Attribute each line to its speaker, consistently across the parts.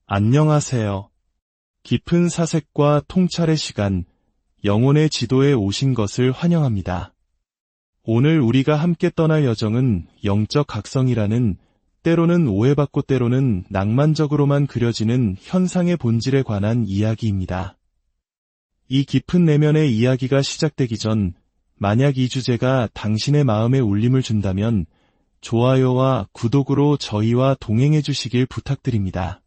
Speaker 1: 안녕하세요. 깊은 사색과 통찰의 시간, 영혼의 지도에 오신 것을 환영합니다. 오늘 우리가 함께 떠날 여정은 영적 각성이라는 때로는 오해받고 때로는 낭만적으로만 그려지는 현상의 본질에 관한 이야기입니다. 이 깊은 내면의 이야기가 시작되기 전 만약 이 주제가 당신의 마음에 울림을 준다면 좋아요와 구독으로 저희와 동행해 주시길 부탁드립니다.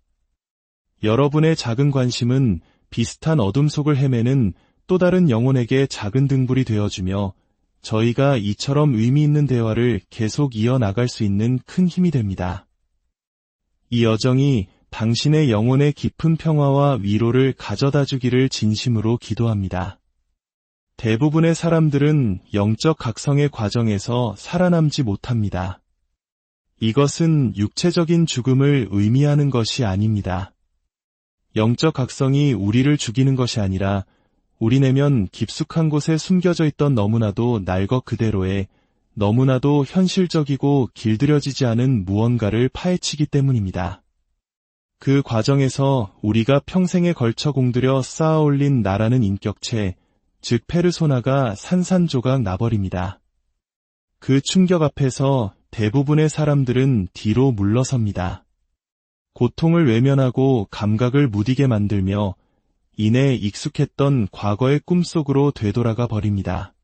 Speaker 1: 여러분의 작은 관심은 비슷한 어둠 속을 헤매는 또 다른 영혼에게 작은 등불이 되어주며 저희가 이처럼 의미 있는 대화를 계속 이어나갈 수 있는 큰 힘이 됩니다. 이 여정이 당신의 영혼의 깊은 평화와 위로를 가져다 주기를 진심으로 기도합니다. 대부분의 사람들은 영적 각성의 과정에서 살아남지 못합니다. 이것은 육체적인 죽음을 의미하는 것이 아닙니다. 영적 각성이 우리를 죽이는 것이 아니라 우리 내면 깊숙한 곳에 숨겨져 있던 너무나도 날 것 그대로의 너무나도 현실적이고 길들여지지 않은 무언가를 파헤치기 때문입니다. 그 과정에서 우리가 평생에 걸쳐 공들여 쌓아올린 나라는 인격체, 즉 페르소나가 산산조각 나버립니다. 그 충격 앞에서 대부분의 사람들은 뒤로 물러섭니다. 고통을 외면하고 감각을 무디게 만들며 이내 익숙했던 과거의 꿈속으로 되돌아가 버립니다.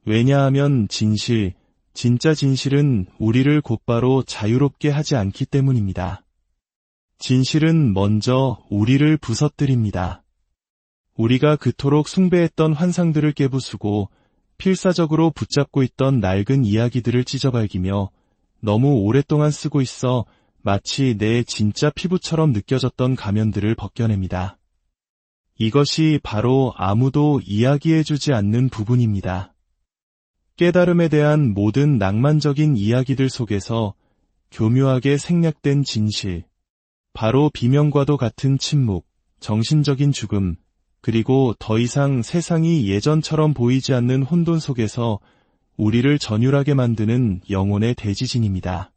Speaker 1: 왜냐하면 진짜 진실은 우리를 곧바로 자유롭게 하지 않기 때문입니다. 진실은 먼저 우리를 부서뜨립니다. 우리가 그토록 숭배했던 환상들을 깨부수고 필사적으로 붙잡고 있던 낡은 이야기들을 찢어발기며 너무 오랫동안 쓰고 있어 마치 내 진짜 피부처럼 느껴졌던 가면들을 벗겨냅니다. 이것이 바로 아무도 이야기해주지 않는 부분입니다. 깨달음에 대한 모든 낭만적인 이야기들 속에서 교묘하게 생략된 진실, 바로 비명과도 같은 침묵, 정신적인 죽음, 그리고 더 이상 세상이 예전처럼 보이지 않는 혼돈 속에서 우리를 전율하게 만드는 영혼의 대지진입니다.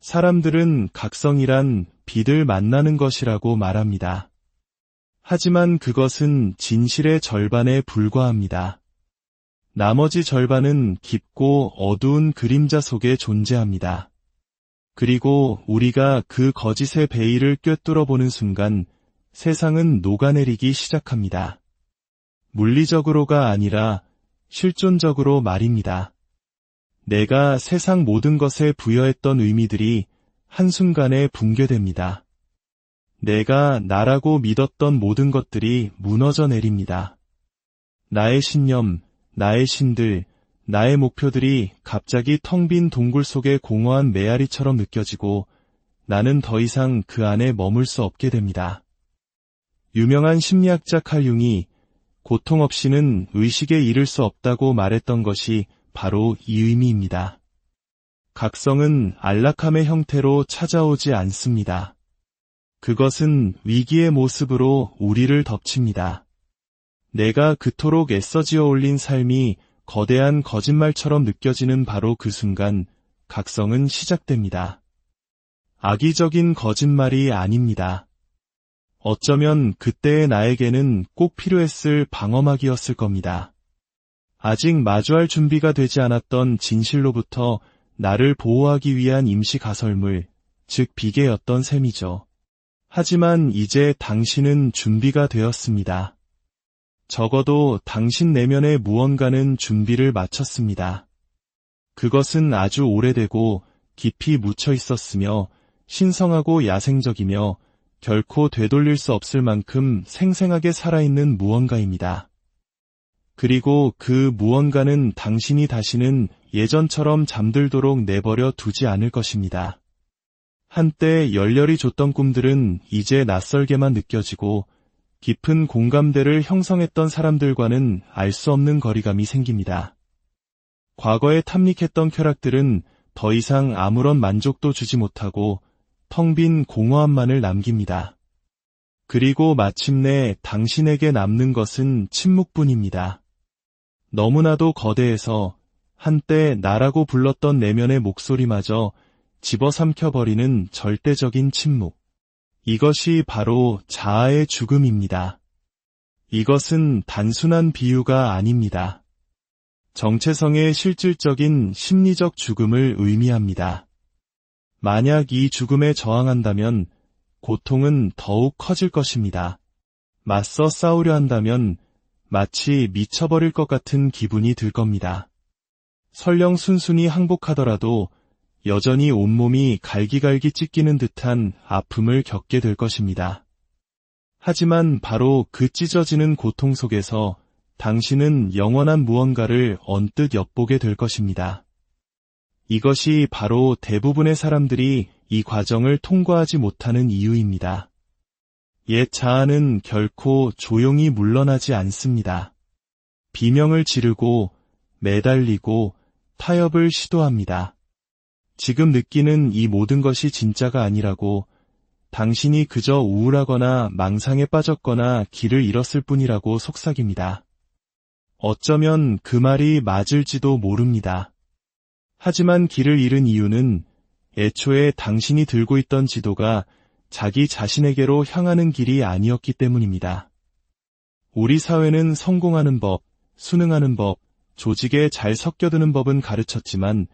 Speaker 1: 사람들은 각성이란 빛을 만나는 것이라고 말합니다. 하지만 그것은 진실의 절반에 불과합니다. 나머지 절반은 깊고 어두운 그림자 속에 존재합니다. 그리고 우리가 그 거짓의 베일을 꿰뚫어 보는 순간 세상은 녹아내리기 시작합니다. 물리적으로가 아니라 실존적으로 말입니다. 내가 세상 모든 것에 부여했던 의미들이 한순간에 붕괴됩니다. 내가 나라고 믿었던 모든 것들이 무너져 내립니다. 나의 신념, 나의 신들, 나의 목표들이 갑자기 텅 빈 동굴 속의 공허한 메아리처럼 느껴지고 나는 더 이상 그 안에 머물 수 없게 됩니다. 유명한 심리학자 칼 융이 고통 없이는 의식에 이를 수 없다고 말했던 것이 바로 이 의미입니다. 각성은 안락함의 형태로 찾아오지 않습니다. 그것은 위기의 모습으로 우리를 덮칩니다. 내가 그토록 애써 지어 올린 삶이 거대한 거짓말처럼 느껴지는 바로 그 순간 각성은 시작됩니다. 악의적인 거짓말이 아닙니다. 어쩌면 그때의 나에게는 꼭 필요했을 방어막이었을 겁니다. 아직 마주할 준비가 되지 않았던 진실로부터 나를 보호하기 위한 임시 가설물, 즉 비계였던 셈이죠. 하지만 이제 당신은 준비가 되었습니다. 적어도 당신 내면의 무언가는 준비를 마쳤습니다. 그것은 아주 오래되고 깊이 묻혀 있었으며 신성하고 야생적이며 결코 되돌릴 수 없을 만큼 생생하게 살아있는 무언가입니다. 그리고 그 무언가는 당신이 다시는 예전처럼 잠들도록 내버려 두지 않을 것입니다. 한때 열렬히 줬던 꿈들은 이제 낯설게만 느껴지고 깊은 공감대를 형성했던 사람들과는 알 수 없는 거리감이 생깁니다. 과거에 탐닉했던 쾌락들은 더 이상 아무런 만족도 주지 못하고 텅 빈 공허함만을 남깁니다. 그리고 마침내 당신에게 남는 것은 침묵뿐입니다. 너무나도 거대해서 한때 나라고 불렀던 내면의 목소리마저 집어삼켜버리는 절대적인 침묵. 이것이 바로 자아의 죽음입니다. 이것은 단순한 비유가 아닙니다. 정체성의 실질적인 심리적 죽음을 의미합니다. 만약 이 죽음에 저항한다면 고통은 더욱 커질 것입니다. 맞서 싸우려 한다면 마치 미쳐버릴 것 같은 기분이 들 겁니다. 설령 순순히 항복하더라도 여전히 온몸이 갈기갈기 찢기는 듯한 아픔을 겪게 될 것입니다. 하지만 바로 그 찢어지는 고통 속에서 당신은 영원한 무언가를 언뜻 엿보게 될 것입니다. 이것이 바로 대부분의 사람들이 이 과정을 통과하지 못하는 이유입니다. 옛 자아는 결코 조용히 물러나지 않습니다. 비명을 지르고 매달리고 타협을 시도합니다. 지금 느끼는 이 모든 것이 진짜가 아니라고, 당신이 그저 우울하거나 망상에 빠졌거나 길을 잃었을 뿐이라고 속삭입니다. 어쩌면 그 말이 맞을지도 모릅니다. 하지만 길을 잃은 이유는 애초에 당신이 들고 있던 지도가 자기 자신에게로 향하는 길이 아니었기 때문입니다. 우리 사회는 성공하는 법, 순응하는 법, 조직에 잘 섞여드는 법은 가르쳤지만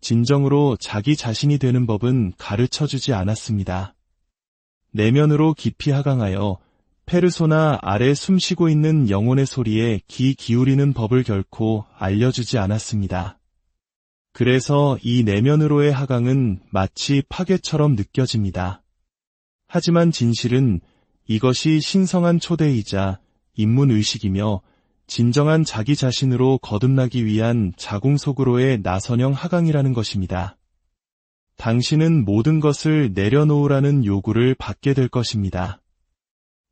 Speaker 1: 진정으로 자기 자신이 되는 법은 가르쳐주지 않았습니다. 내면으로 깊이 하강하여 페르소나 아래 숨쉬고 있는 영혼의 소리에 귀 기울이는 법을 결코 알려주지 않았습니다. 그래서 이 내면으로의 하강은 마치 파괴처럼 느껴집니다. 하지만 진실은 이것이 신성한 초대이자 인문의식이며 진정한 자기 자신으로 거듭나기 위한 자궁속으로의 나선형 하강이라는 것입니다. 당신은 모든 것을 내려놓으라는 요구를 받게 될 것입니다.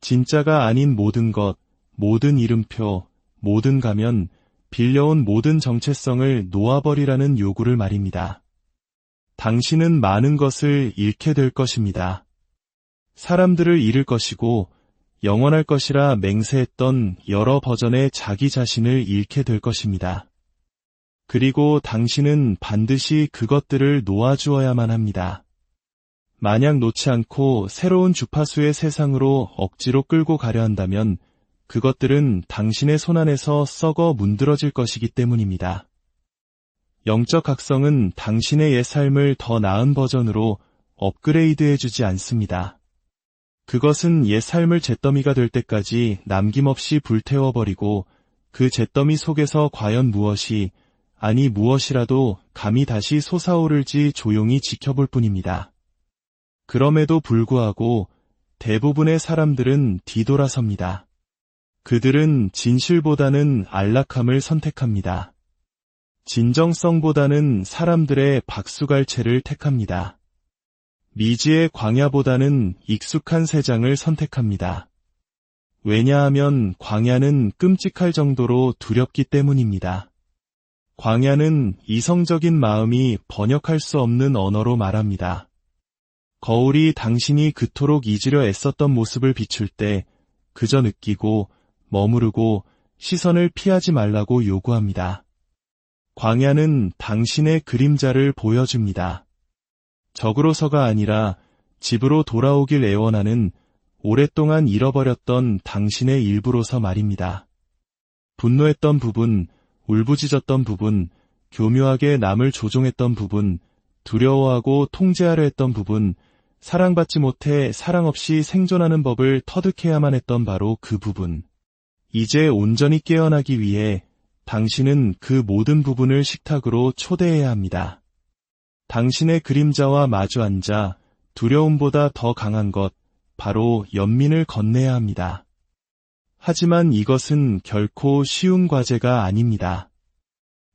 Speaker 1: 진짜가 아닌 모든 것, 모든 이름표, 모든 가면, 빌려온 모든 정체성을 놓아버리라는 요구를 말입니다. 당신은 많은 것을 잃게 될 것입니다. 사람들을 잃을 것이고 영원할 것이라 맹세했던 여러 버전의 자기 자신을 잃게 될 것입니다. 그리고 당신은 반드시 그것들을 놓아주어야만 합니다. 만약 놓지 않고 새로운 주파수의 세상으로 억지로 끌고 가려 한다면 그것들은 당신의 손안에서 썩어 문드러질 것이기 때문입니다. 영적 각성은 당신의 옛 삶을 더 나은 버전으로 업그레이드해주지 않습니다. 그것은 옛 삶을 잿더미가 될 때까지 남김없이 불태워버리고 그 잿더미 속에서 과연 무엇이, 아니 무엇이라도 감히 다시 솟아오를지 조용히 지켜볼 뿐입니다. 그럼에도 불구하고 대부분의 사람들은 뒤돌아섭니다. 그들은 진실보다는 안락함을 선택합니다. 진정성보다는 사람들의 박수갈채를 택합니다. 미지의 광야보다는 익숙한 세장을 선택합니다. 왜냐하면 광야는 끔찍할 정도로 두렵기 때문입니다. 광야는 이성적인 마음이 번역할 수 없는 언어로 말합니다. 거울이 당신이 그토록 잊으려 애썼던 모습을 비출 때 그저 느끼고 머무르고 시선을 피하지 말라고 요구합니다. 광야는 당신의 그림자를 보여줍니다. 적으로서가 아니라 집으로 돌아오길 애원하는 오랫동안 잃어버렸던 당신의 일부로서 말입니다. 분노했던 부분, 울부짖었던 부분, 교묘하게 남을 조종했던 부분, 두려워하고 통제하려 했던 부분, 사랑받지 못해 사랑 없이 생존하는 법을 터득해야만 했던 바로 그 부분. 이제 온전히 깨어나기 위해 당신은 그 모든 부분을 식탁으로 초대해야 합니다. 당신의 그림자와 마주 앉아 두려움보다 더 강한 것, 바로 연민을 건네야 합니다. 하지만 이것은 결코 쉬운 과제가 아닙니다.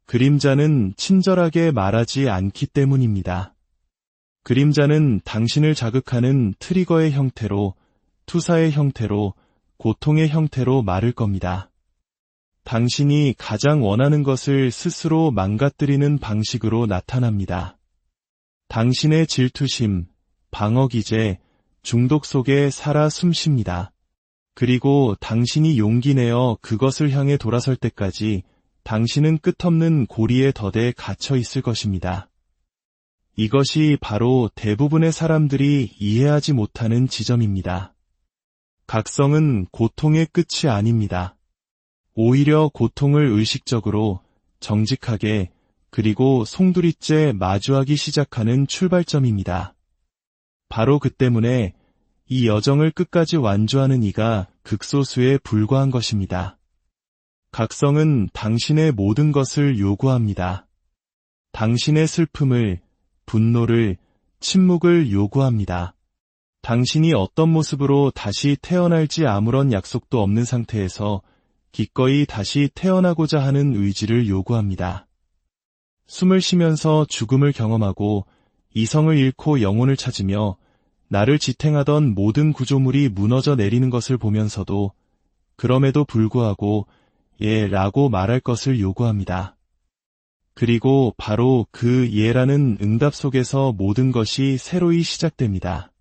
Speaker 1: 그림자는 친절하게 말하지 않기 때문입니다. 그림자는 당신을 자극하는 트리거의 형태로, 투사의 형태로, 고통의 형태로 말을 겁니다. 당신이 가장 원하는 것을 스스로 망가뜨리는 방식으로 나타납니다. 당신의 질투심, 방어기제, 중독 속에 살아 숨쉽니다. 그리고 당신이 용기 내어 그것을 향해 돌아설 때까지 당신은 끝없는 고리의 덫에 갇혀 있을 것입니다. 이것이 바로 대부분의 사람들이 이해하지 못하는 지점입니다. 각성은 고통의 끝이 아닙니다. 오히려 고통을 의식적으로, 정직하게, 그리고 송두리째 마주하기 시작하는 출발점입니다. 바로 그 때문에 이 여정을 끝까지 완주하는 이가 극소수에 불과한 것입니다. 각성은 당신의 모든 것을 요구합니다. 당신의 슬픔을, 분노를, 침묵을 요구합니다. 당신이 어떤 모습으로 다시 태어날지 아무런 약속도 없는 상태에서 기꺼이 다시 태어나고자 하는 의지를 요구합니다. 숨을 쉬면서 죽음을 경험하고 이성을 잃고 영혼을 찾으며 나를 지탱하던 모든 구조물이 무너져 내리는 것을 보면서도 그럼에도 불구하고 예 라고 말할 것을 요구합니다. 그리고 바로 그 예라는 응답 속에서 모든 것이 새로이 시작됩니다.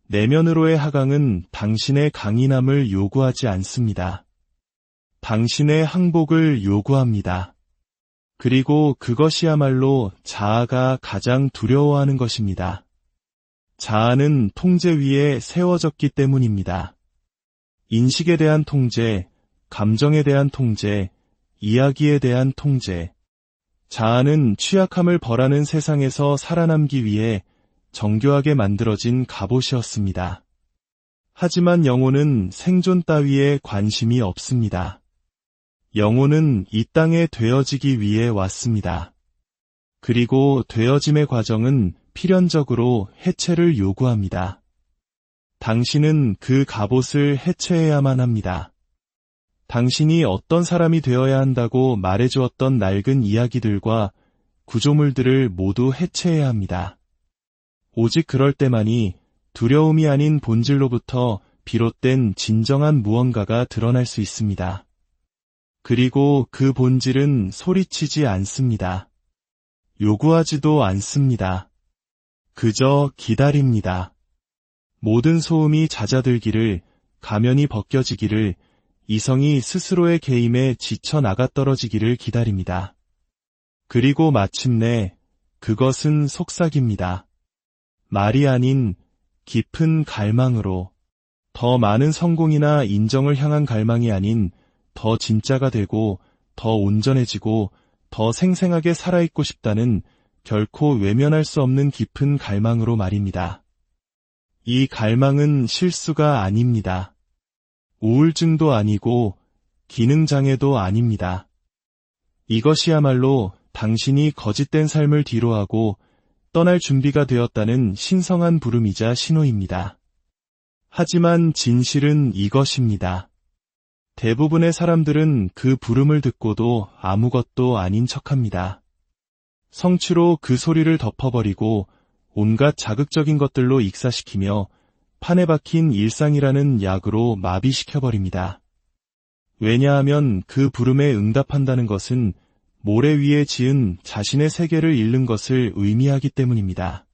Speaker 1: 내면으로의 하강은 당신의 강인함을 요구하지 않습니다. 당신의 항복을 요구합니다. 그리고 그것이야말로 자아가 가장 두려워하는 것입니다. 자아는 통제 위에 세워졌기 때문입니다. 인식에 대한 통제, 감정에 대한 통제, 이야기에 대한 통제. 자아는 취약함을 벌하는 세상에서 살아남기 위해 정교하게 만들어진 갑옷이었습니다. 하지만 영혼은 생존 따위에 관심이 없습니다. 영혼은 이 땅에 되어지기 위해 왔습니다. 그리고 되어짐의 과정은 필연적으로 해체를 요구합니다. 당신은 그 갑옷을 해체해야만 합니다. 당신이 어떤 사람이 되어야 한다고 말해주었던 낡은 이야기들과 구조물들을 모두 해체해야 합니다. 오직 그럴 때만이 두려움이 아닌 본질로부터 비롯된 진정한 무언가가 드러날 수 있습니다. 그리고 그 본질은 소리치지 않습니다. 요구하지도 않습니다. 그저 기다립니다. 모든 소음이 잦아들기를, 가면이 벗겨지기를, 이성이 스스로의 개임에 지쳐 나가떨어지기를 기다립니다. 그리고 마침내 그것은 속삭입니다. 말이 아닌 깊은 갈망으로, 더 많은 성공이나 인정을 향한 갈망이 아닌 더 진짜가 되고 더 온전해지고 더 생생하게 살아있고 싶다는 결코 외면할 수 없는 깊은 갈망으로 말입니다. 이 갈망은 실수가 아닙니다. 우울증도 아니고 기능장애도 아닙니다. 이것이야말로 당신이 거짓된 삶을 뒤로하고 떠날 준비가 되었다는 신성한 부름이자 신호입니다. 하지만 진실은 이것입니다. 대부분의 사람들은 그 부름을 듣고도 아무것도 아닌 척합니다. 성취로 그 소리를 덮어버리고 온갖 자극적인 것들로 익사시키며 판에 박힌 일상이라는 약으로 마비시켜버립니다. 왜냐하면 그 부름에 응답한다는 것은 모래 위에 지은 자신의 세계를 잃는 것을 의미하기 때문입니다.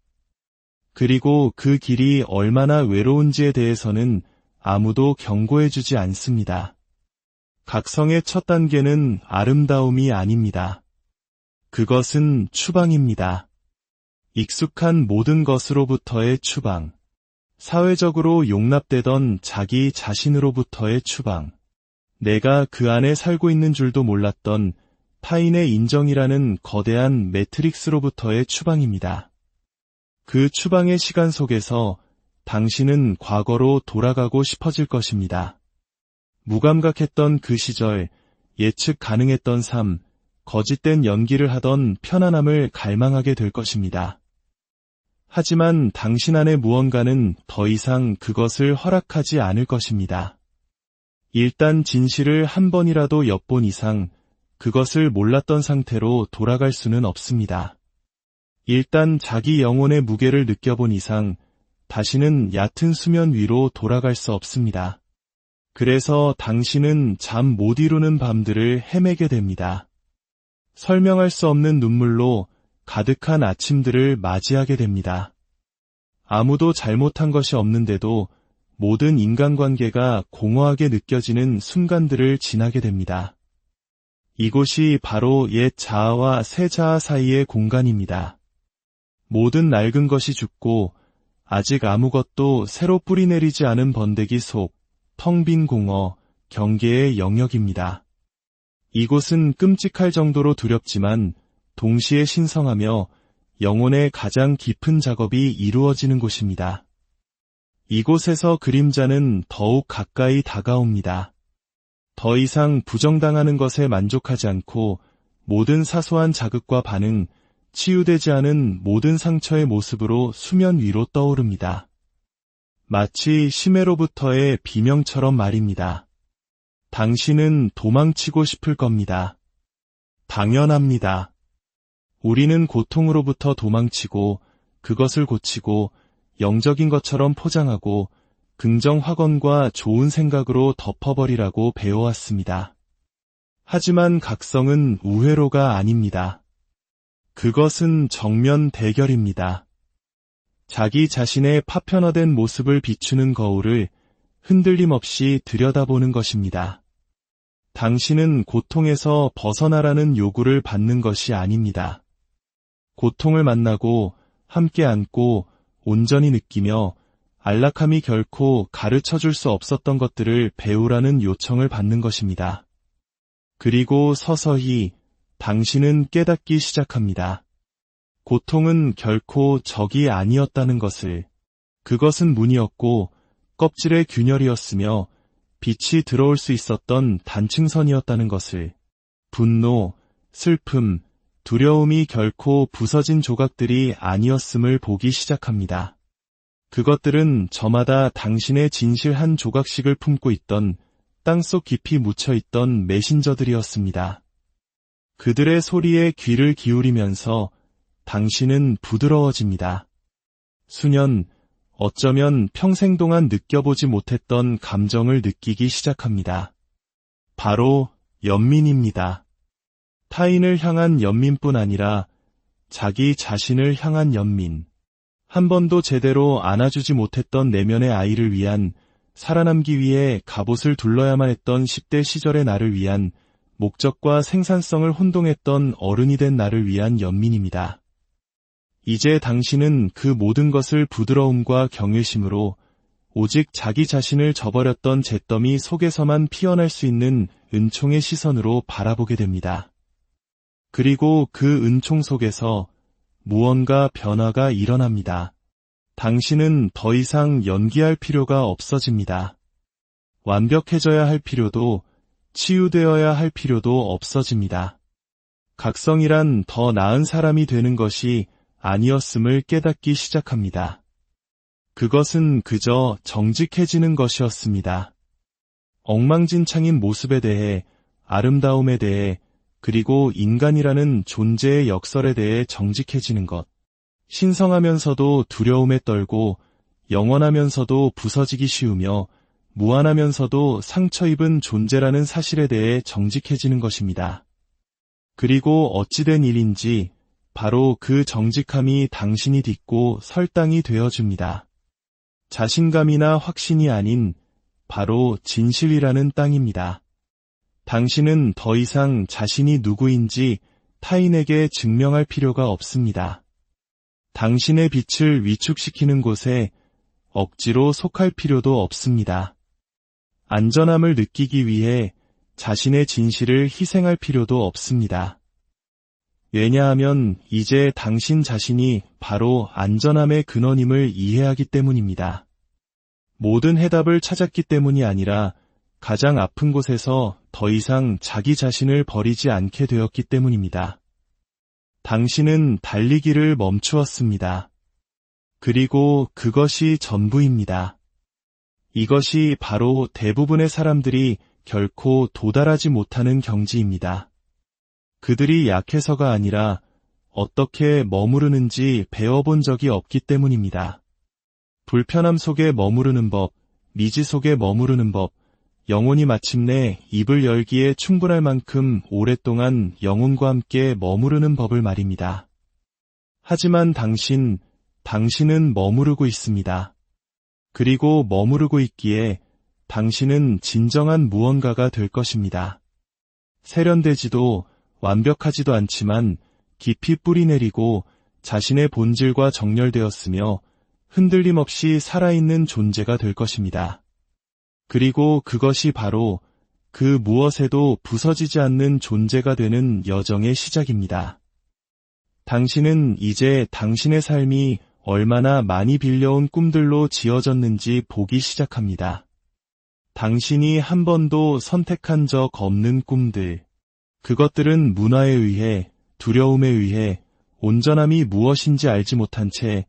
Speaker 1: 그리고 그 길이 얼마나 외로운지에 대해서는 아무도 경고해주지 않습니다. 각성의 첫 단계는 아름다움이 아닙니다. 그것은 추방입니다. 익숙한 모든 것으로부터의 추방. 사회적으로 용납되던 자기 자신으로부터의 추방. 내가 그 안에 살고 있는 줄도 몰랐던 타인의 인정이라는 거대한 매트릭스로부터의 추방입니다. 그 추방의 시간 속에서 당신은 과거로 돌아가고 싶어질 것입니다. 무감각했던 그 시절, 예측 가능했던 삶, 거짓된 연기를 하던 편안함을 갈망하게 될 것입니다. 하지만 당신 안의 무언가는 더 이상 그것을 허락하지 않을 것입니다. 일단 진실을 한 번이라도 엿본 이상 그것을 몰랐던 상태로 돌아갈 수는 없습니다. 일단 자기 영혼의 무게를 느껴본 이상 다시는 얕은 수면 위로 돌아갈 수 없습니다. 그래서 당신은 잠 못 이루는 밤들을 헤매게 됩니다. 설명할 수 없는 눈물로 가득한 아침들을 맞이하게 됩니다. 아무도 잘못한 것이 없는데도 모든 인간관계가 공허하게 느껴지는 순간들을 지나게 됩니다. 이곳이 바로 옛 자아와 새 자아 사이의 공간입니다. 모든 낡은 것이 죽고 아직 아무것도 새로 뿌리내리지 않은 번데기 속 텅 빈 공허, 경계의 영역입니다. 이곳은 끔찍할 정도로 두렵지만 동시에 신성하며 영혼의 가장 깊은 작업이 이루어지는 곳입니다. 이곳에서 그림자는 더욱 가까이 다가옵니다. 더 이상 부정당하는 것에 만족하지 않고 모든 사소한 자극과 반응, 치유되지 않은 모든 상처의 모습으로 수면 위로 떠오릅니다. 마치 심해로부터의 비명처럼 말입니다. 당신은 도망치고 싶을 겁니다. 당연합니다. 우리는 고통으로부터 도망치고 그것을 고치고 영적인 것처럼 포장하고 긍정 확언과 좋은 생각으로 덮어버리라고 배워왔습니다. 하지만 각성은 우회로가 아닙니다. 그것은 정면 대결입니다. 자기 자신의 파편화된 모습을 비추는 거울을 흔들림 없이 들여다보는 것입니다. 당신은 고통에서 벗어나라는 요구를 받는 것이 아닙니다. 고통을 만나고 함께 안고 온전히 느끼며 안락함이 결코 가르쳐줄 수 없었던 것들을 배우라는 요청을 받는 것입니다. 그리고 서서히 당신은 깨닫기 시작합니다. 고통은 결코 적이 아니었다는 것을, 그것은 문이었고 껍질의 균열이었으며 빛이 들어올 수 있었던 단층선이었다는 것을, 분노, 슬픔, 두려움이 결코 부서진 조각들이 아니었음을 보기 시작합니다. 그것들은 저마다 당신의 진실 한 조각씩을 품고 있던 땅속 깊이 묻혀있던 메신저들이었습니다. 그들의 소리에 귀를 기울이면서 당신은 부드러워집니다. 수년, 어쩌면 평생 동안 느껴보지 못했던 감정을 느끼기 시작합니다. 바로 연민입니다. 타인을 향한 연민뿐 아니라 자기 자신을 향한 연민. 한 번도 제대로 안아주지 못했던 내면의 아이를 위한, 살아남기 위해 갑옷을 둘러야만 했던 10대 시절의 나를 위한, 목적과 생산성을 혼동했던 어른이 된 나를 위한 연민입니다. 이제 당신은 그 모든 것을 부드러움과 경외심으로 오직 자기 자신을 저버렸던 잿더미 속에서만 피어날 수 있는 은총의 시선으로 바라보게 됩니다. 그리고 그 은총 속에서 무언가 변화가 일어납니다. 당신은 더 이상 연기할 필요가 없어집니다. 완벽해져야 할 필요도, 치유되어야 할 필요도 없어집니다. 각성이란 더 나은 사람이 되는 것이 아니었음을 깨닫기 시작합니다. 그것은 그저 정직해지는 것이었습니다. 엉망진창인 모습에 대해, 아름다움에 대해, 그리고 인간이라는 존재의 역설에 대해 정직해지는 것. 신성하면서도 두려움에 떨고, 영원하면서도 부서지기 쉬우며, 무한하면서도 상처 입은 존재라는 사실에 대해 정직해지는 것입니다. 그리고 어찌된 일인지 바로 그 정직함이 당신이 딛고 설 땅이 되어줍니다. 자신감이나 확신이 아닌 바로 진실이라는 땅입니다. 당신은 더 이상 자신이 누구인지 타인에게 증명할 필요가 없습니다. 당신의 빛을 위축시키는 곳에 억지로 속할 필요도 없습니다. 안전함을 느끼기 위해 자신의 진실을 희생할 필요도 없습니다. 왜냐하면 이제 당신 자신이 바로 안전함의 근원임을 이해하기 때문입니다. 모든 해답을 찾았기 때문이 아니라 가장 아픈 곳에서 더 이상 자기 자신을 버리지 않게 되었기 때문입니다. 당신은 달리기를 멈추었습니다. 그리고 그것이 전부입니다. 이것이 바로 대부분의 사람들이 결코 도달하지 못하는 경지입니다. 그들이 약해서가 아니라 어떻게 머무르는지 배워본 적이 없기 때문입니다. 불편함 속에 머무르는 법, 미지 속에 머무르는 법, 영혼이 마침내 입을 열기에 충분할 만큼 오랫동안 영혼과 함께 머무르는 법을 말입니다. 하지만 당신은 머무르고 있습니다. 그리고 머무르고 있기에 당신은 진정한 무언가가 될 것입니다. 세련되지도 완벽하지도 않지만 깊이 뿌리내리고 자신의 본질과 정렬되었으며 흔들림 없이 살아있는 존재가 될 것입니다. 그리고 그것이 바로 그 무엇에도 부서지지 않는 존재가 되는 여정의 시작입니다. 당신은 이제 당신의 삶이 얼마나 많이 빌려온 꿈들로 지어졌는지 보기 시작합니다. 당신이 한 번도 선택한 적 없는 꿈들. 그것들은 문화에 의해, 두려움에 의해, 온전함이 무엇인지 알지 못한 채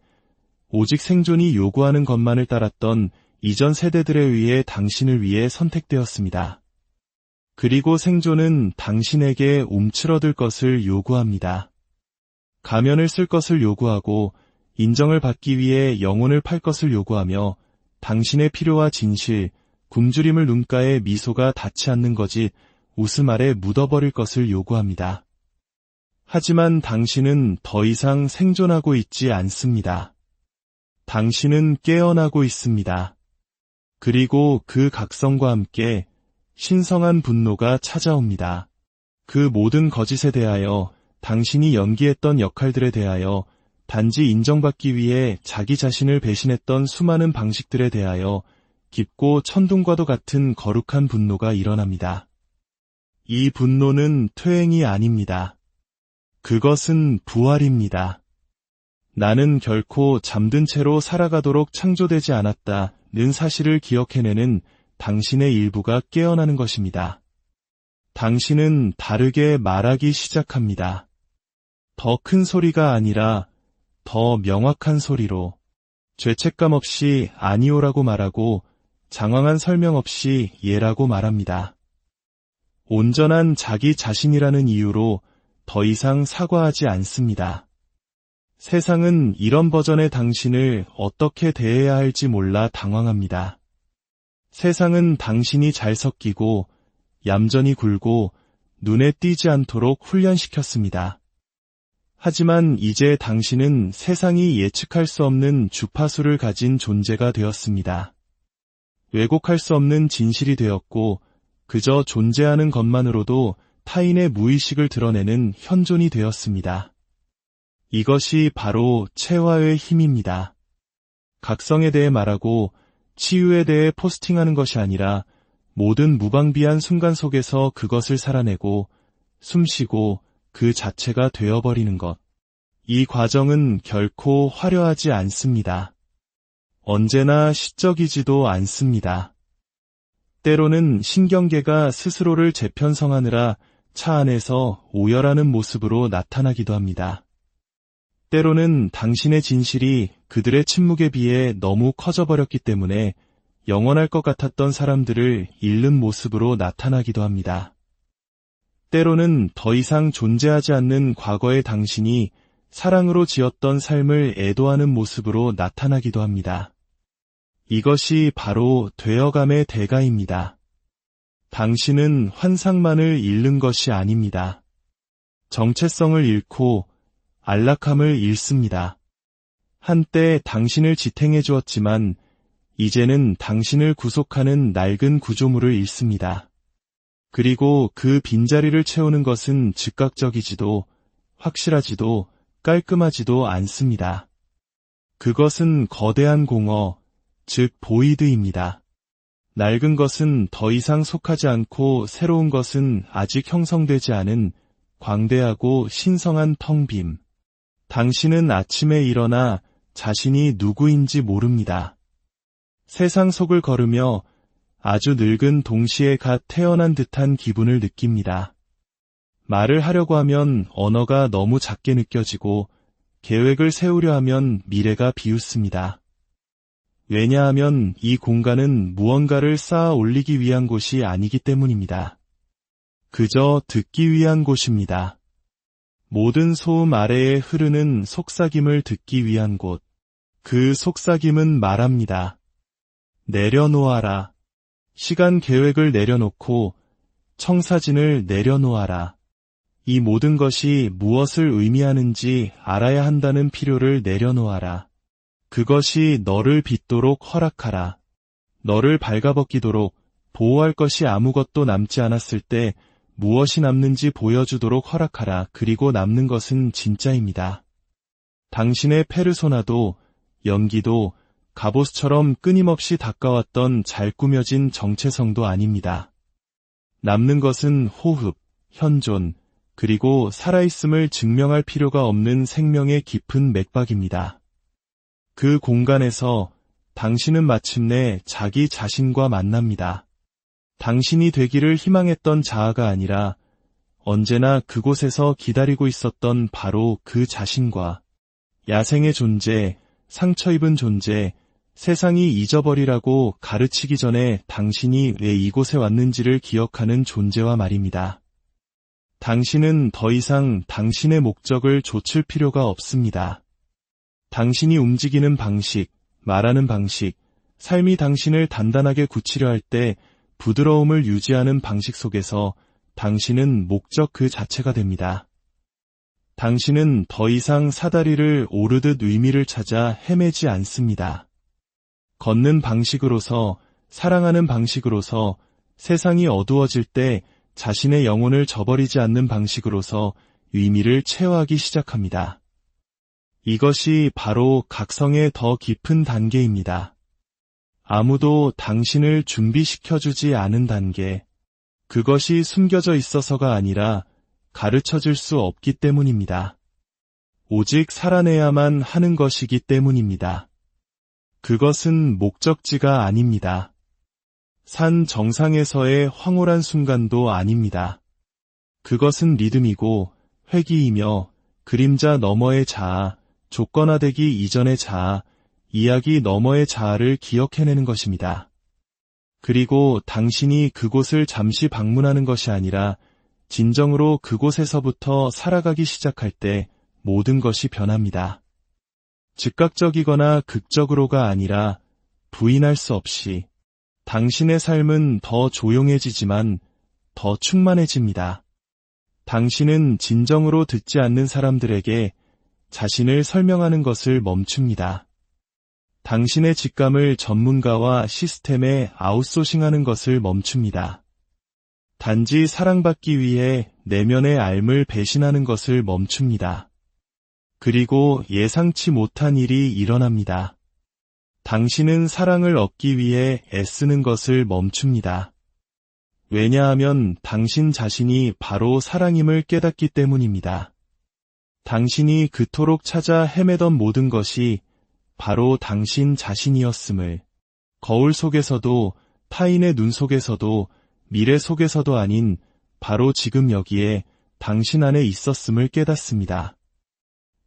Speaker 1: 오직 생존이 요구하는 것만을 따랐던 이전 세대들에 의해 당신을 위해 선택되었습니다. 그리고 생존은 당신에게 움츠러들 것을 요구합니다. 가면을 쓸 것을 요구하고 인정을 받기 위해 영혼을 팔 것을 요구하며 당신의 필요와 진실, 굶주림을 눈가에 미소가 닿지 않는 거짓, 웃음 아래 묻어버릴 것을 요구합니다. 하지만 당신은 더 이상 생존하고 있지 않습니다. 당신은 깨어나고 있습니다. 그리고 그 각성과 함께 신성한 분노가 찾아옵니다. 그 모든 거짓에 대하여, 당신이 연기했던 역할들에 대하여, 단지 인정받기 위해 자기 자신을 배신했던 수많은 방식들에 대하여 깊고 천둥과도 같은 거룩한 분노가 일어납니다. 이 분노는 퇴행이 아닙니다. 그것은 부활입니다. 나는 결코 잠든 채로 살아가도록 창조되지 않았다는 사실을 기억해내는 당신의 일부가 깨어나는 것입니다. 당신은 다르게 말하기 시작합니다. 더 큰 소리가 아니라 더 명확한 소리로, 죄책감 없이 아니오라고 말하고 장황한 설명 없이 예라고 말합니다. 온전한 자기 자신이라는 이유로 더 이상 사과하지 않습니다. 세상은 이런 버전의 당신을 어떻게 대해야 할지 몰라 당황합니다. 세상은 당신이 잘 섞이고 얌전히 굴고 눈에 띄지 않도록 훈련시켰습니다. 하지만 이제 당신은 세상이 예측할 수 없는 주파수를 가진 존재가 되었습니다. 왜곡할 수 없는 진실이 되었고 그저 존재하는 것만으로도 타인의 무의식을 드러내는 현존이 되었습니다. 이것이 바로 체화의 힘입니다. 각성에 대해 말하고 치유에 대해 포스팅하는 것이 아니라 모든 무방비한 순간 속에서 그것을 살아내고 숨쉬고 그 자체가 되어버리는 것. 이 과정은 결코 화려하지 않습니다. 언제나 시적이지도 않습니다. 때로는 신경계가 스스로를 재편성하느라 차 안에서 오열하는 모습으로 나타나기도 합니다. 때로는 당신의 진실이 그들의 침묵에 비해 너무 커져버렸기 때문에 영원할 것 같았던 사람들을 잃는 모습으로 나타나기도 합니다. 때로는 더 이상 존재하지 않는 과거의 당신이 사랑으로 지었던 삶을 애도하는 모습으로 나타나기도 합니다. 이것이 바로 되어감의 대가입니다. 당신은 환상만을 잃는 것이 아닙니다. 정체성을 잃고 안락함을 잃습니다. 한때 당신을 지탱해 주었지만 이제는 당신을 구속하는 낡은 구조물을 잃습니다. 그리고 그 빈자리를 채우는 것은 즉각적이지도 확실하지도 깔끔하지도 않습니다. 그것은 거대한 공허, 즉 보이드입니다. 낡은 것은 더 이상 속하지 않고 새로운 것은 아직 형성되지 않은 광대하고 신성한 텅 빔. 당신은 아침에 일어나 자신이 누구인지 모릅니다. 세상 속을 걸으며 아주 늙은 동시에 갓 태어난 듯한 기분을 느낍니다. 말을 하려고 하면 언어가 너무 작게 느껴지고 계획을 세우려 하면 미래가 비웃습니다. 왜냐하면 이 공간은 무언가를 쌓아 올리기 위한 곳이 아니기 때문입니다. 그저 듣기 위한 곳입니다. 모든 소음 아래에 흐르는 속삭임을 듣기 위한 곳. 그 속삭임은 말합니다. 내려놓아라. 시간 계획을 내려놓고 청사진을 내려놓아라. 이 모든 것이 무엇을 의미하는지 알아야 한다는 필요를 내려놓아라. 그것이 너를 빛도록 허락하라. 너를 발가벗기도록 보호할 것이 아무것도 남지 않았을 때 무엇이 남는지 보여주도록 허락하라. 그리고 남는 것은 진짜입니다. 당신의 페르소나도, 연기도, 갑옷처럼 끊임없이 닦아왔던 잘 꾸며진 정체성도 아닙니다. 남는 것은 호흡, 현존, 그리고 살아있음을 증명할 필요가 없는 생명의 깊은 맥박입니다. 그 공간에서 당신은 마침내 자기 자신과 만납니다. 당신이 되기를 희망했던 자아가 아니라 언제나 그곳에서 기다리고 있었던 바로 그 자신과 야생의 존재, 상처 입은 존재, 세상이 잊어버리라고 가르치기 전에 당신이 왜 이곳에 왔는지를 기억하는 존재와 말입니다. 당신은 더 이상 당신의 목적을 좇을 필요가 없습니다. 당신이 움직이는 방식, 말하는 방식, 삶이 당신을 단단하게 굳히려 할 때 부드러움을 유지하는 방식 속에서 당신은 목적 그 자체가 됩니다. 당신은 더 이상 사다리를 오르듯 의미를 찾아 헤매지 않습니다. 걷는 방식으로서, 사랑하는 방식으로서, 세상이 어두워질 때 자신의 영혼을 저버리지 않는 방식으로서 의미를 체화하기 시작합니다. 이것이 바로 각성의 더 깊은 단계입니다. 아무도 당신을 준비시켜주지 않은 단계. 그것이 숨겨져 있어서가 아니라 가르쳐질 수 없기 때문입니다. 오직 살아내야만 하는 것이기 때문입니다. 그것은 목적지가 아닙니다. 산 정상에서의 황홀한 순간도 아닙니다. 그것은 리듬이고 회귀이며 그림자 너머의 자아, 조건화되기 이전의 자아, 이야기 너머의 자아를 기억해내는 것입니다. 그리고 당신이 그곳을 잠시 방문하는 것이 아니라 진정으로 그곳에서부터 살아가기 시작할 때 모든 것이 변합니다. 즉각적이거나 극적으로가 아니라 부인할 수 없이 당신의 삶은 더 조용해지지만 더 충만해집니다. 당신은 진정으로 듣지 않는 사람들에게 자신을 설명하는 것을 멈춥니다. 당신의 직감을 전문가와 시스템에 아웃소싱하는 것을 멈춥니다. 단지 사랑받기 위해 내면의 앓을 배신하는 것을 멈춥니다. 그리고 예상치 못한 일이 일어납니다. 당신은 사랑을 얻기 위해 애쓰는 것을 멈춥니다. 왜냐하면 당신 자신이 바로 사랑임을 깨닫기 때문입니다. 당신이 그토록 찾아 헤매던 모든 것이 바로 당신 자신이었음을, 거울 속에서도, 타인의 눈 속에서도, 미래 속에서도 아닌 바로 지금 여기에 당신 안에 있었음을 깨닫습니다.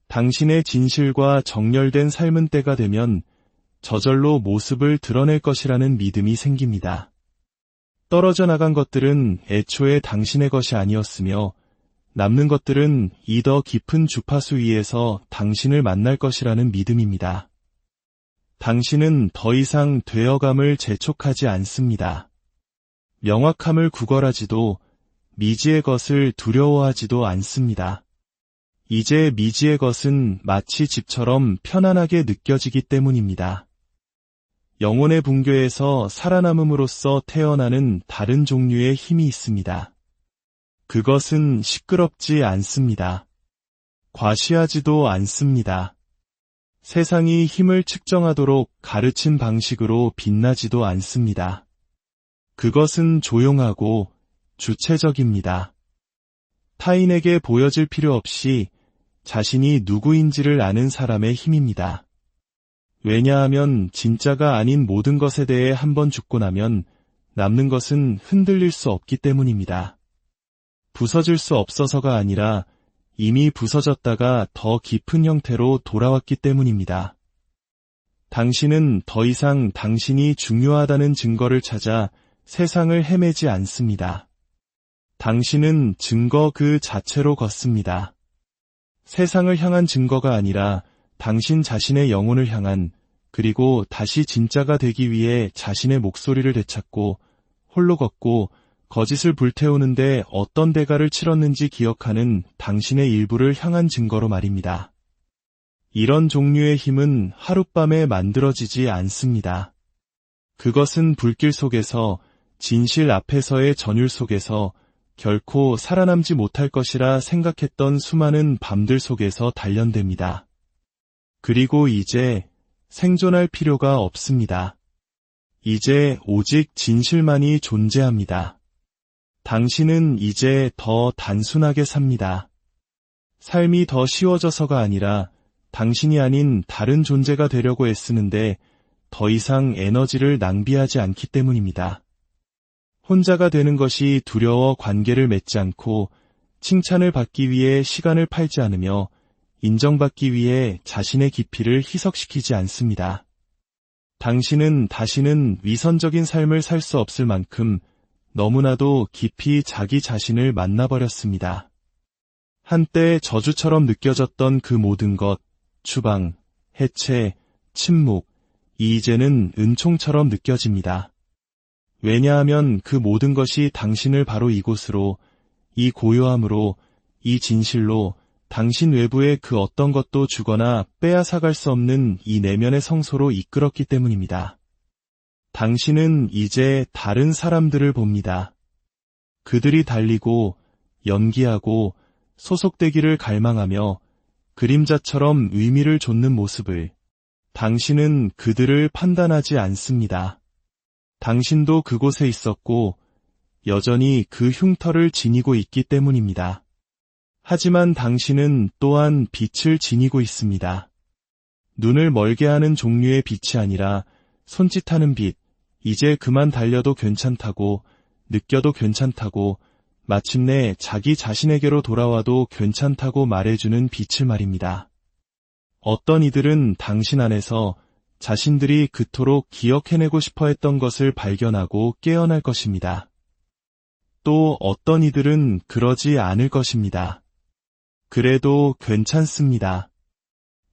Speaker 1: 당신의 진실과 정렬된 삶은 때가 되면 저절로 모습을 드러낼 것이라는 믿음이 생깁니다. 떨어져 나간 것들은 애초에 당신의 것이 아니었으며 남는 것들은 이 더 깊은 주파수 위에서 당신을 만날 것이라는 믿음입니다. 당신은 더 이상 되어감을 재촉하지 않습니다. 명확함을 구걸하지도 미지의 것을 두려워하지도 않습니다. 이제 미지의 것은 마치 집처럼 편안하게 느껴지기 때문입니다. 영혼의 붕괴에서 살아남음으로써 태어나는 다른 종류의 힘이 있습니다. 그것은 시끄럽지 않습니다. 과시하지도 않습니다. 세상이 힘을 측정하도록 가르친 방식으로 빛나지도 않습니다. 그것은 조용하고 주체적입니다. 타인에게 보여질 필요 없이 자신이 누구인지를 아는 사람의 힘입니다. 왜냐하면 진짜가 아닌 모든 것에 대해 한번 죽고 나면 남는 것은 흔들릴 수 없기 때문입니다. 부서질 수 없어서가 아니라 이미 부서졌다가 더 깊은 형태로 돌아왔기 때문입니다. 당신은 더 이상 당신이 중요하다는 증거를 찾아 세상을 헤매지 않습니다. 당신은 증거 그 자체로 걷습니다. 세상을 향한 증거가 아니라 당신 자신의 영혼을 향한, 그리고 다시 진짜가 되기 위해 자신의 목소리를 되찾고 홀로 걷고 거짓을 불태우는데 어떤 대가를 치렀는지 기억하는 당신의 일부를 향한 증거로 말입니다. 이런 종류의 힘은 하룻밤에 만들어지지 않습니다. 그것은 불길 속에서, 진실 앞에서의 전율 속에서 결코 살아남지 못할 것이라 생각했던 수많은 밤들 속에서 단련됩니다. 그리고 이제 생존할 필요가 없습니다. 이제 오직 진실만이 존재합니다. 당신은 이제 더 단순하게 삽니다. 삶이 더 쉬워져서가 아니라 당신이 아닌 다른 존재가 되려고 애쓰는데 더 이상 에너지를 낭비하지 않기 때문입니다. 혼자가 되는 것이 두려워 관계를 맺지 않고 칭찬을 받기 위해 시간을 팔지 않으며 인정받기 위해 자신의 깊이를 희석시키지 않습니다. 당신은 다시는 위선적인 삶을 살 수 없을 만큼 너무나도 깊이 자기 자신을 만나버렸습니다. 한때 저주처럼 느껴졌던 그 모든 것, 추방, 해체, 침묵, 이제는 은총처럼 느껴집니다. 왜냐하면 그 모든 것이 당신을 바로 이곳으로, 이 고요함으로, 이 진실로, 당신 외부의 그 어떤 것도 주거나 빼앗아갈 수 없는 이 내면의 성소로 이끌었기 때문입니다. 당신은 이제 다른 사람들을 봅니다. 그들이 달리고, 연기하고, 소속되기를 갈망하며 그림자처럼 의미를 좇는 모습을, 당신은 그들을 판단하지 않습니다. 당신도 그곳에 있었고 여전히 그 흉터를 지니고 있기 때문입니다. 하지만 당신은 또한 빛을 지니고 있습니다. 눈을 멀게 하는 종류의 빛이 아니라 손짓하는 빛, 이제 그만 달려도 괜찮다고, 느껴도 괜찮다고, 마침내 자기 자신에게로 돌아와도 괜찮다고 말해주는 빛을 말입니다. 어떤 이들은 당신 안에서 자신들이 그토록 기억해내고 싶어 했던 것을 발견하고 깨어날 것입니다. 또 어떤 이들은 그러지 않을 것입니다. 그래도 괜찮습니다.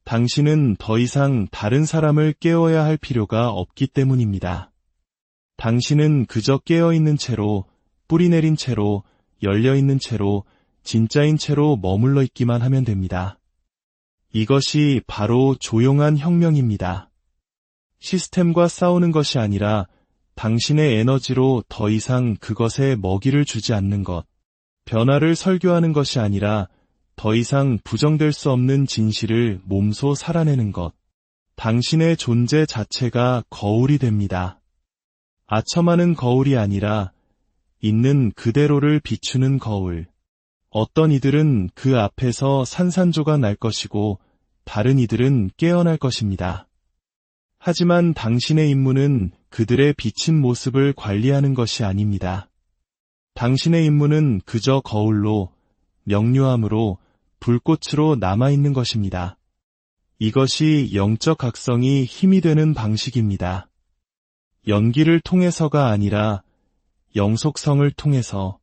Speaker 1: 당신은 더 이상 다른 사람을 깨워야 할 필요가 없기 때문입니다. 당신은 그저 깨어있는 채로, 뿌리내린 채로, 열려있는 채로, 진짜인 채로 머물러 있기만 하면 됩니다. 이것이 바로 조용한 혁명입니다. 시스템과 싸우는 것이 아니라 당신의 에너지로 더 이상 그것에 먹이를 주지 않는 것, 변화를 설교하는 것이 아니라 더 이상 부정될 수 없는 진실을 몸소 살아내는 것, 당신의 존재 자체가 거울이 됩니다. 아첨하는 거울이 아니라 있는 그대로를 비추는 거울. 어떤 이들은 그 앞에서 산산조각 날 것이고 다른 이들은 깨어날 것입니다. 하지만 당신의 임무는 그들의 비친 모습을 관리하는 것이 아닙니다. 당신의 임무는 그저 거울로, 명료함으로, 불꽃으로 남아있는 것입니다. 이것이 영적 각성이 힘이 되는 방식입니다. 연기를 통해서가 아니라 영속성을 통해서.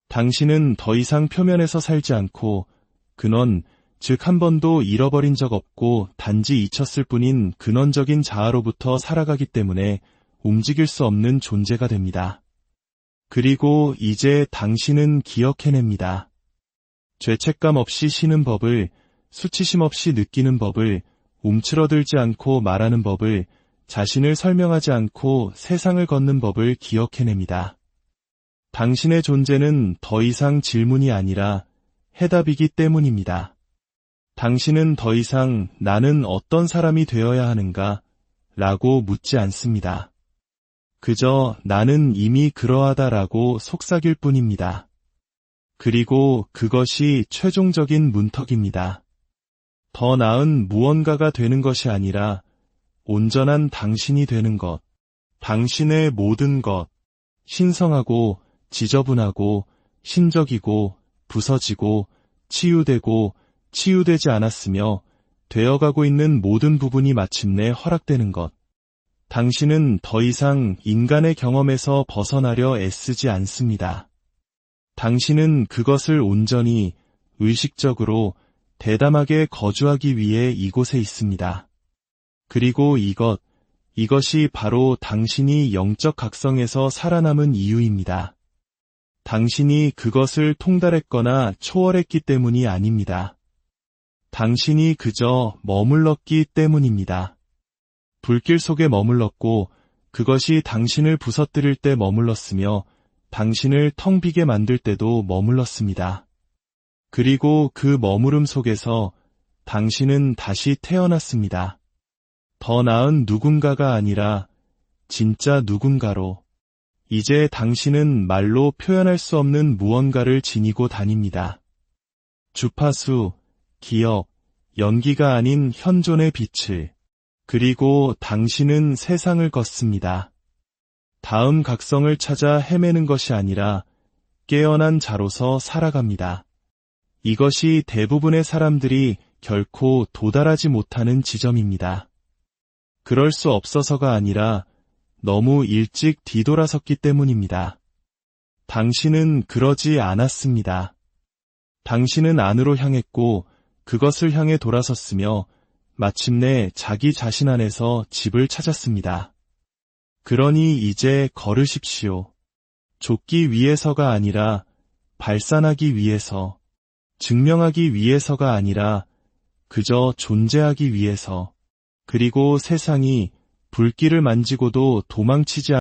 Speaker 1: 당신은 더 이상 표면에서 살지 않고 근원, 즉 한 번도 잃어버린 적 없고 단지 잊혔을 뿐인 근원적인 자아로부터 살아가기 때문에 움직일 수 없는 존재가 됩니다. 그리고 이제 당신은 기억해냅니다. 죄책감 없이 쉬는 법을, 수치심 없이 느끼는 법을, 움츠러들지 않고 말하는 법을, 자신을 설명하지 않고 세상을 걷는 법을 기억해냅니다. 당신의 존재는 더 이상 질문이 아니라 해답이기 때문입니다. 당신은 더 이상 나는 어떤 사람이 되어야 하는가? 라고 묻지 않습니다. 그저 나는 이미 그러하다라고 속삭일 뿐입니다. 그리고 그것이 최종적인 문턱입니다. 더 나은 무언가가 되는 것이 아니라 온전한 당신이 되는 것, 당신의 모든 것, 신성하고 지저분하고 신적이고 부서지고 치유되고 치유되지 않았으며 되어가고 있는 모든 부분이 마침내 허락되는 것. 당신은 더 이상 인간의 경험에서 벗어나려 애쓰지 않습니다. 당신은 그것을 온전히, 의식적으로, 대담하게 거주하기 위해 이곳에 있습니다. 그리고 이것이 바로 당신이 영적 각성에서 살아남은 이유입니다. 당신이 그것을 통달했거나 초월했기 때문이 아닙니다. 당신이 그저 머물렀기 때문입니다. 불길 속에 머물렀고 그것이 당신을 부서뜨릴 때 머물렀으며 당신을 텅 비게 만들 때도 머물렀습니다. 그리고 그 머무름 속에서 당신은 다시 태어났습니다. 더 나은 누군가가 아니라 진짜 누군가로. 이제 당신은 말로 표현할 수 없는 무언가를 지니고 다닙니다. 주파수, 기억, 연기가 아닌 현존의 빛을. 그리고 당신은 세상을 걷습니다. 다음 각성을 찾아 헤매는 것이 아니라 깨어난 자로서 살아갑니다. 이것이 대부분의 사람들이 결코 도달하지 못하는 지점입니다. 그럴 수 없어서가 아니라 너무 일찍 뒤돌아섰기 때문입니다. 당신은 그러지 않았습니다. 당신은 안으로 향했고 그것을 향해 돌아섰으며 마침내 자기 자신 안에서 집을 찾았습니다. 그러니 이제 걸으십시오. 좇기 위해서가 아니라 발산하기 위해서, 증명하기 위해서가 아니라 그저 존재하기 위해서, 그리고 세상이 불길을 만지고도 도망치지